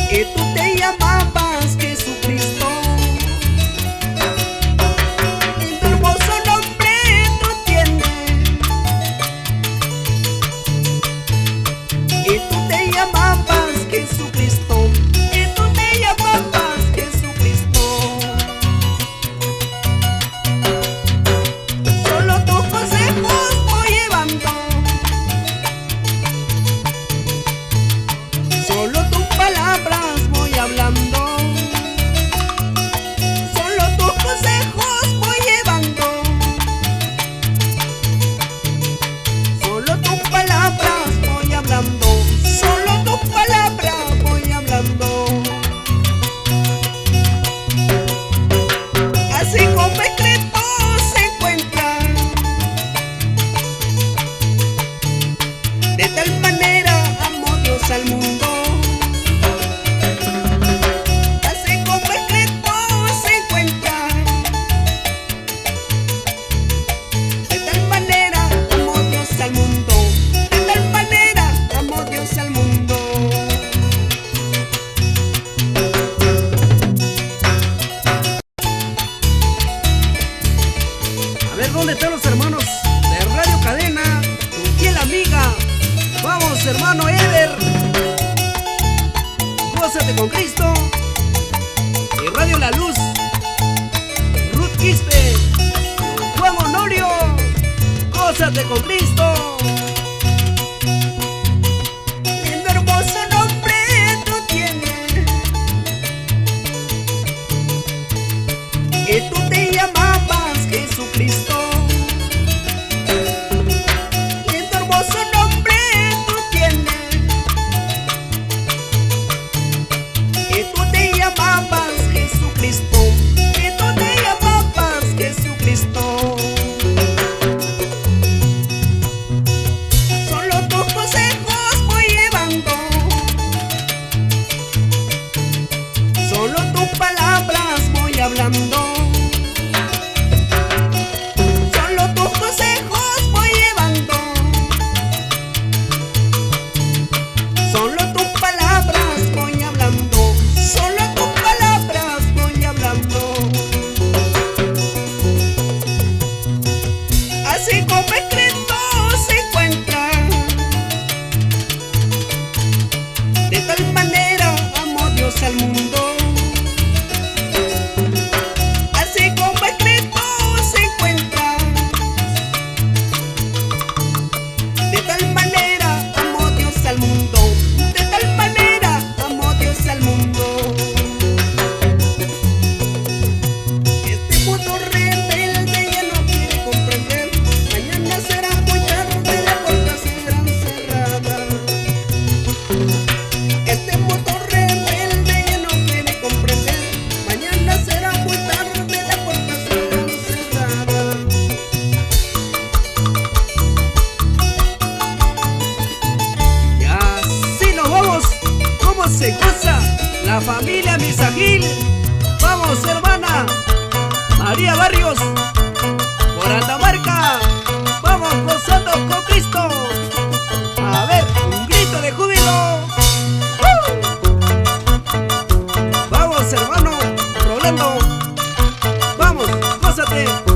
que tú te llamabas Jesucristo. En tu hermoso nombre tú tienes, que tú te llamabas Jesucristo, que tú te llamabas Jesucristo. Solo tus consejos voy llevando, solo tus palabras voy hablando, solo tus consejos voy llevando, solo tus palabras voy hablando, solo tus palabras voy hablando. Así como escrito se encuentra, de tal manera amó Dios al mundo. A ver, ¿dónde están los hermanos de Radio Cadena? Tu fiel amiga. Vamos, hermano Eder. Gózate con Cristo. Y Radio La Luz. Ruth Quispe. Juan Honorio. Gózate con Cristo. Lindo hermoso nombre tú tienes, que tú te llamabas Jesucristo. Lindo hermoso nombre tú tienes, que tú te llamabas Jesucristo, que tú te llamabas Jesucristo. Solo tus consejos voy llevando, solo tus palabras voy hablando. Así como escrito se encuentra, de tal manera amó Dios al mundo. Así como escrito se encuentra, de tal manera amó Dios al mundo. De tal manera amó Dios al mundo. Este mundo rebelde ya no quiere comprender. Mañana será muy tarde, las puertas serán cerradas. Este mundo rebelde ya no quiere comprender. Mañana será muy tarde, las puertas serán cerradas. Y así nos vamos. ¿Cómo se goza la familia Misagil? Vamos, hermana María Barrios, por Andamarca. Vamos gozando con Cristo. A ver, un grito de júbilo. Vamos, hermano Rolando. Vamos, gózate.